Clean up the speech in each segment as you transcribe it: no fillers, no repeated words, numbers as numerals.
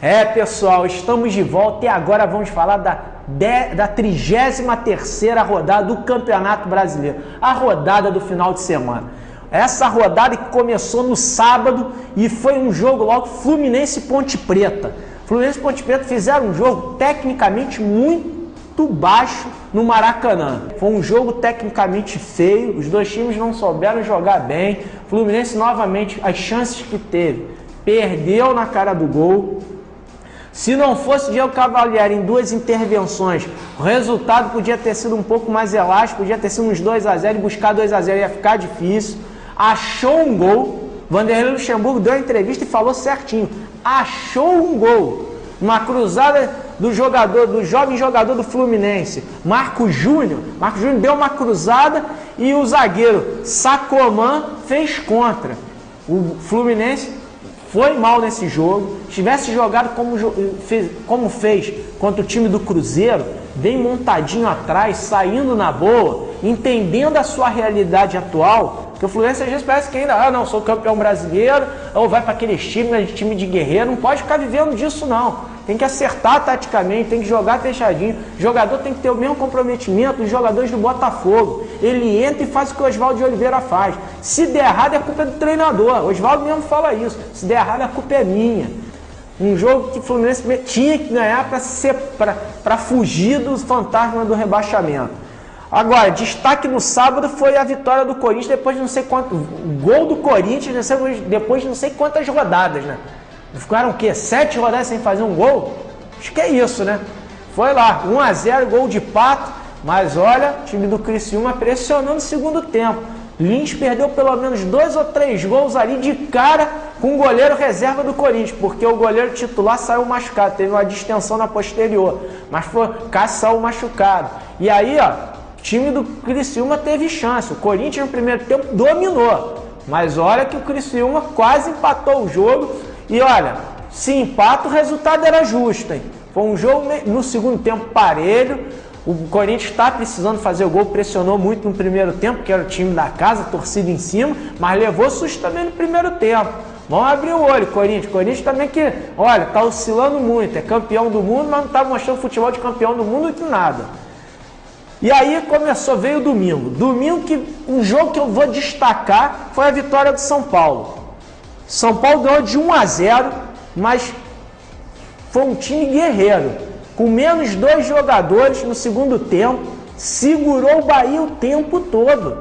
É, pessoal, estamos de volta e agora vamos falar da 33ª rodada do Campeonato Brasileiro, a rodada do final de semana. Essa rodada que começou no sábado e foi um jogo logo Fluminense e Ponte Preta. Fluminense e Ponte Preta fizeram um jogo tecnicamente muito baixo no Maracanã. Foi um jogo tecnicamente feio, os dois times não souberam jogar bem. Fluminense novamente, as chances que teve, perdeu na cara do gol. Se não fosse Diego Cavalieri em duas intervenções, o resultado podia ter sido um pouco mais elástico, podia ter sido uns 2-0 e buscar 2-0 ia ficar difícil. Achou um gol, Vanderlei Luxemburgo deu a entrevista e falou certinho, achou um gol, uma cruzada do jovem jogador do Fluminense, Marcos Júnior deu uma cruzada e o zagueiro Sacomã fez contra. O Fluminense foi mal nesse jogo, tivesse jogado como fez contra o time do Cruzeiro, bem montadinho atrás, saindo na boa, entendendo a sua realidade atual, porque o Fluminense às vezes parece que ainda, não, sou campeão brasileiro, ou vai para aqueles times, time de guerreiro, não pode ficar vivendo disso não. Tem que acertar taticamente, tem que jogar fechadinho. O jogador tem que ter o mesmo comprometimento dos jogadores do Botafogo. Ele entra e faz o que o Oswaldo de Oliveira faz. Se der errado, a culpa é do treinador. O Oswaldo mesmo fala isso. Se der errado, a culpa é minha. Um jogo que o Fluminense tinha que ganhar para fugir do fantasma do rebaixamento. Agora, destaque no sábado foi a vitória do Corinthians depois de não sei quanto. O gol do Corinthians depois de não sei quantas rodadas, né? Ficaram o quê? 7 rodadas sem fazer um gol? Acho que é isso, né? Foi lá, 1-0, gol de Pato, mas olha, o time do Criciúma pressionando no segundo tempo. Lins perdeu pelo menos 2 ou 3 gols ali de cara com o goleiro reserva do Corinthians, porque o goleiro titular saiu machucado, teve uma distensão na posterior, mas Cássio saiu machucado. E aí, ó, o time do Criciúma teve chance, o Corinthians no primeiro tempo dominou, mas olha que o Criciúma quase empatou o jogo. E olha, se empata, o resultado era justo, hein? Foi um jogo no segundo tempo parelho. O Corinthians está precisando fazer o gol, pressionou muito no primeiro tempo, que era o time da casa, torcida em cima, mas levou susto também no primeiro tempo. Vamos abrir o olho, Corinthians. Corinthians também que, olha, tá oscilando muito, é campeão do mundo, mas não tá mostrando futebol de campeão do mundo que nada. E aí veio o domingo. Domingo que um jogo que eu vou destacar foi a vitória do São Paulo. São Paulo ganhou de 1-0, mas foi um time guerreiro. Com menos 2 jogadores no segundo tempo, segurou o Bahia o tempo todo.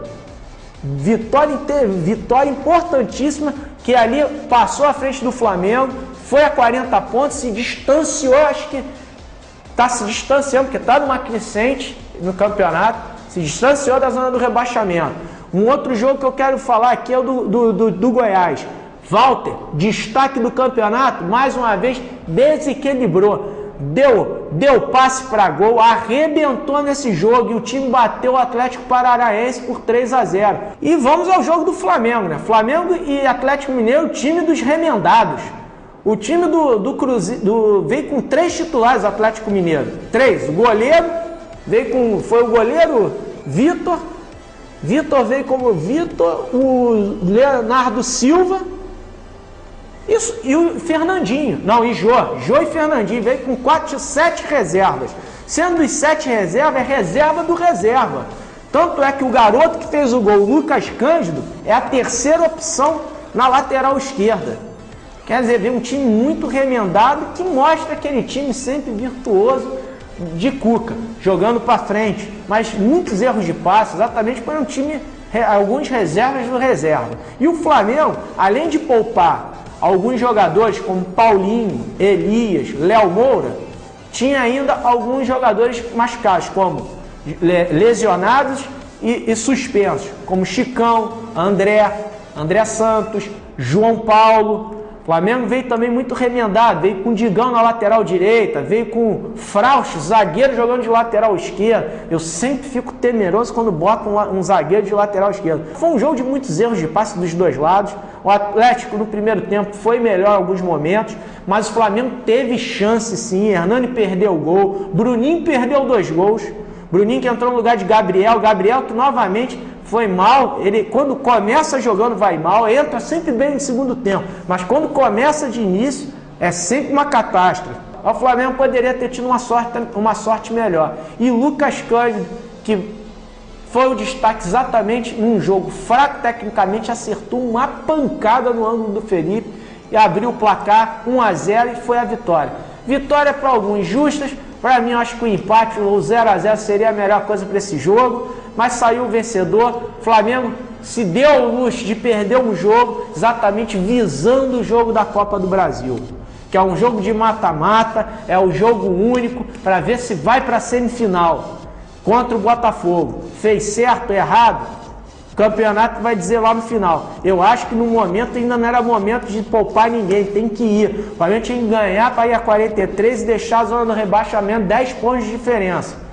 Vitória importantíssima, que ali passou à frente do Flamengo, foi a 40 pontos, se distanciou, acho que está se distanciando, porque está numa crescente no campeonato, se distanciou da zona do rebaixamento. Um outro jogo que eu quero falar aqui é o do Goiás. Walter, destaque do campeonato, mais uma vez desequilibrou, deu passe para gol, arrebentou nesse jogo e o time bateu o Atlético Paranaense por 3-0. E vamos ao jogo do Flamengo, né? Flamengo e Atlético Mineiro, time dos remendados. O time do Cruzeiro veio com 3 titulares, o Atlético Mineiro. 3, o goleiro foi o goleiro Vitor veio como Vitor, o Leonardo Silva. Isso, e o Fernandinho, Jô e Fernandinho veio com 7 reservas, sendo os 7 reservas, é reserva do reserva. Tanto é que o garoto que fez o gol, Lucas Cândido, é a 3ª opção na lateral esquerda. Quer dizer, veio um time muito remendado que mostra aquele time sempre virtuoso de Cuca, jogando para frente, mas muitos erros de passe, exatamente por um time, alguns reservas do reserva. E o Flamengo, além de poupar alguns jogadores como Paulinho, Elias, Léo Moura, tinha ainda alguns jogadores machucados, como lesionados e suspensos, como Chicão, André Santos, João Paulo. O Flamengo veio também muito remendado, veio com Digão na lateral direita, veio com Frauch, zagueiro jogando de lateral esquerdo. Eu sempre fico temeroso quando botam um zagueiro de lateral esquerdo. Foi um jogo de muitos erros de passe dos dois lados. O Atlético no primeiro tempo foi melhor em alguns momentos, mas o Flamengo teve chance sim. Hernani perdeu o gol, Bruninho perdeu 2 gols. Bruninho que entrou no lugar de Gabriel que novamente foi mal. Ele quando começa jogando vai mal, entra sempre bem no segundo tempo, mas quando começa de início É sempre uma catástrofe. O Flamengo poderia ter tido uma sorte melhor. E Lucas Cândido, que foi o destaque exatamente num jogo fraco tecnicamente, acertou uma pancada no ângulo do Felipe e abriu o placar 1-0 e foi a vitória. Vitória para alguns justas, para mim eu acho que o empate, o 0-0 seria a melhor coisa para esse jogo, mas saiu o vencedor. Flamengo se deu o luxo de perder um jogo exatamente visando o jogo da Copa do Brasil, que é um jogo de mata-mata, é o jogo único para ver se vai para a semifinal contra o Botafogo. Fez certo, errado, o campeonato vai dizer lá no final. Eu acho que no momento ainda não era momento de poupar ninguém, tem que ir. O Flamengo tinha que ganhar para ir a 43 e deixar a zona do rebaixamento 10 pontos de diferença.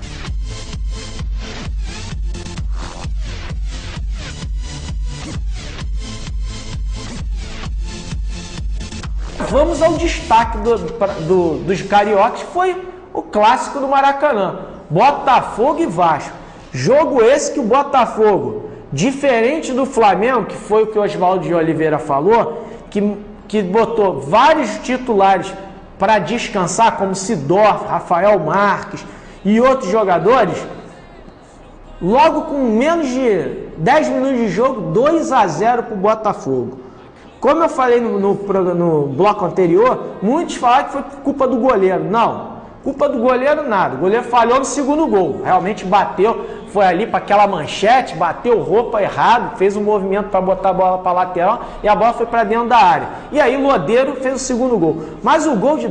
Vamos ao destaque dos cariocas, que foi o clássico do Maracanã, Botafogo e Vasco. Jogo esse que o Botafogo, diferente do Flamengo, que foi o que o Oswaldo de Oliveira falou, que botou vários titulares para descansar, como Sidorf, Rafael Marques e outros jogadores, logo com menos de 10 minutos de jogo, 2-0 para o Botafogo. Como eu falei no bloco anterior, muitos falaram que foi culpa do goleiro. Não, culpa do goleiro nada. O goleiro falhou no segundo gol. Realmente bateu, foi ali para aquela manchete, bateu roupa errado, fez um movimento para botar a bola para a lateral e a bola foi para dentro da área. E aí o Lodeiro fez o segundo gol. Mas o gol de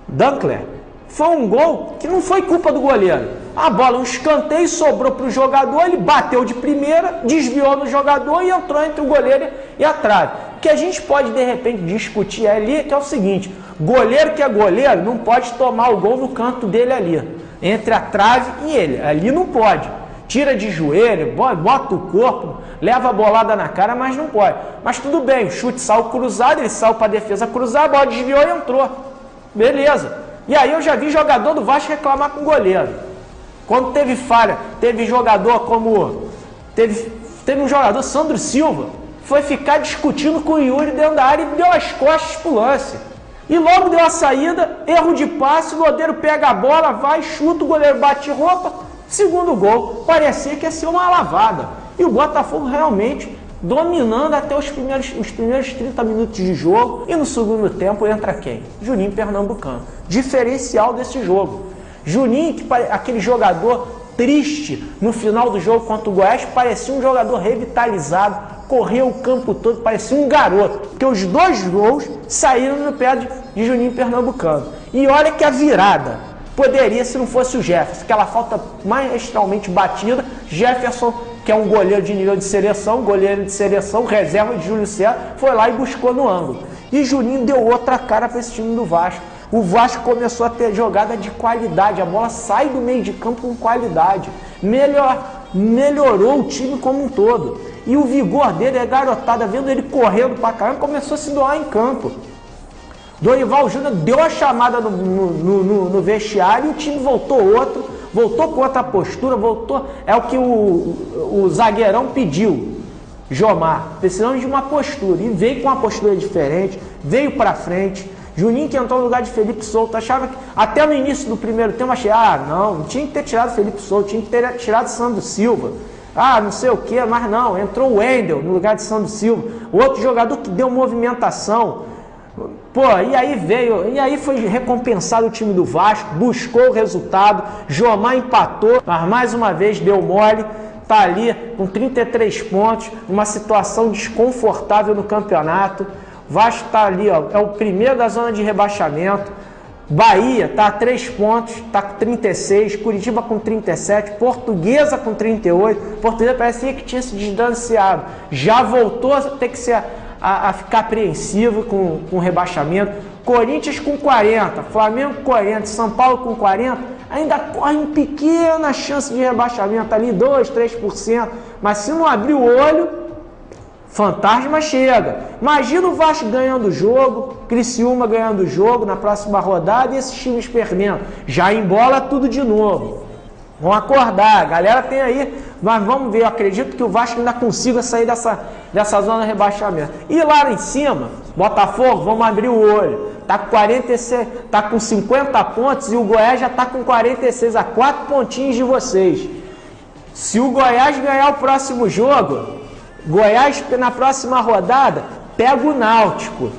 Dankler foi um gol que não foi culpa do goleiro. A bola, um escanteio, sobrou para o jogador, ele bateu de primeira, desviou no jogador e entrou entre o goleiro e a trave. O que a gente pode, de repente, discutir ali é que é o seguinte: goleiro que é goleiro não pode tomar o gol no canto dele ali, entre a trave e ele. Ali não pode. Tira de joelho, bota o corpo, leva a bolada na cara, mas não pode. Mas tudo bem, o chute saiu cruzado, ele saiu para a defesa cruzar, a bola desviou e entrou. Beleza. E aí eu já vi jogador do Vasco reclamar com o goleiro. Quando teve falha, teve jogador como... Teve um jogador, Sandro Silva, foi ficar discutindo com o Yuri dentro da área e deu as costas pro lance. E logo deu a saída, erro de passe, o Lodeiro pega a bola, vai, chuta, o goleiro bate roupa, segundo gol. Parecia que ia ser uma lavada. E o Botafogo realmente dominando até os primeiros 30 minutos de jogo. E no segundo tempo entra quem? Juninho Pernambucano. Diferencial desse jogo. Juninho, aquele jogador triste no final do jogo contra o Goiás, parecia um jogador revitalizado, correu o campo todo, parecia um garoto, porque os dois gols saíram no pé de Juninho Pernambucano. E olha que a virada poderia, se não fosse o Jefferson, aquela falta maestralmente batida, Jefferson, que é um goleiro de nível de seleção, reserva de Júlio César, foi lá e buscou no ângulo. E Juninho deu outra cara para esse time do Vasco. O Vasco começou a ter jogada de qualidade, a bola sai do meio de campo com qualidade, melhorou o time como um todo. E o vigor dele, a garotada, vendo ele correndo pra caramba, começou a se doar em campo. Dorival Júnior deu a chamada no vestiário e o time voltou com outra postura, é o que o zagueirão pediu, Jomar, precisamos de uma postura, e veio com uma postura diferente, veio pra frente. Juninho, que entrou no lugar de Felipe Souto, achava que até no início do primeiro tempo achei, não tinha que ter tirado Felipe Souto, tinha que ter tirado Sandro Silva, não sei o que, mas não, entrou o Wendel no lugar de Sandro Silva, outro jogador que deu movimentação, e aí foi recompensado o time do Vasco, buscou o resultado, Jomar empatou, mas mais uma vez deu mole, tá ali com 33 pontos, numa situação desconfortável no campeonato. Vasco está ali, é o primeiro da zona de rebaixamento. Bahia está a 3 pontos, está com 36. Curitiba com 37. Portuguesa com 38. Portuguesa parecia que tinha se distanciado. Já voltou a ter que a ficar apreensivo com o rebaixamento. Corinthians com 40. Flamengo com 40. São Paulo com 40. Ainda corre uma pequena chance de rebaixamento ali, 2, 3%. Mas se não abrir o olho, fantasma chega. Imagina o Vasco ganhando o jogo, Criciúma ganhando o jogo na próxima rodada e esses times perdendo. Já embola tudo de novo. Vão acordar, a galera tem aí, mas vamos ver, eu acredito que o Vasco ainda consiga sair dessa zona de rebaixamento. E lá em cima, Botafogo, vamos abrir o olho, tá com 46, tá com 50 pontos e o Goiás já tá com 46, a 4 pontinhos de vocês. Se o Goiás ganhar o próximo jogo, Goiás na próxima rodada pega o Náutico.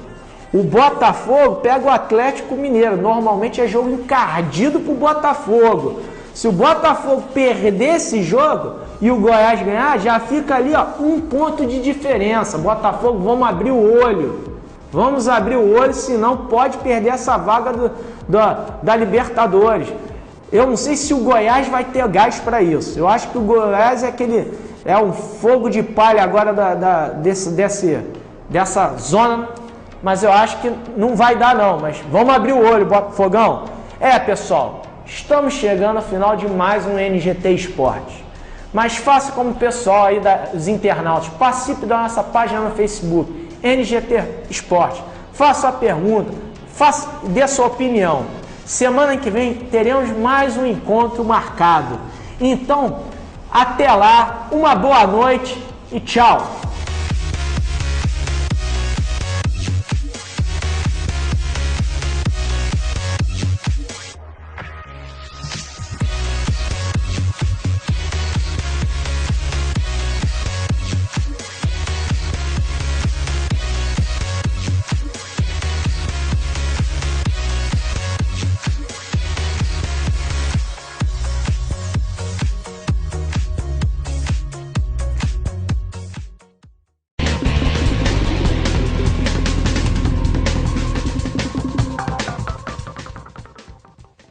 O Botafogo pega o Atlético Mineiro. Normalmente é jogo encardido pro Botafogo. Se o Botafogo perder esse jogo e o Goiás ganhar, já fica ali, ó, 1 ponto de diferença. Botafogo, vamos abrir o olho. Vamos abrir o olho, senão pode perder essa vaga da Libertadores. Eu não sei se o Goiás vai ter gás para isso. Eu acho que o Goiás é um fogo de palha agora dessa zona, mas eu acho que não vai dar não. Mas vamos abrir o olho, Botafogão. Pessoal, estamos chegando ao final de mais um NGT Esporte. Mas faça como o pessoal aí dos internautas, participe da nossa página no Facebook, NGT Esporte. Faça a pergunta, dê sua opinião. Semana que vem teremos mais um encontro marcado. Então, até lá, uma boa noite e tchau!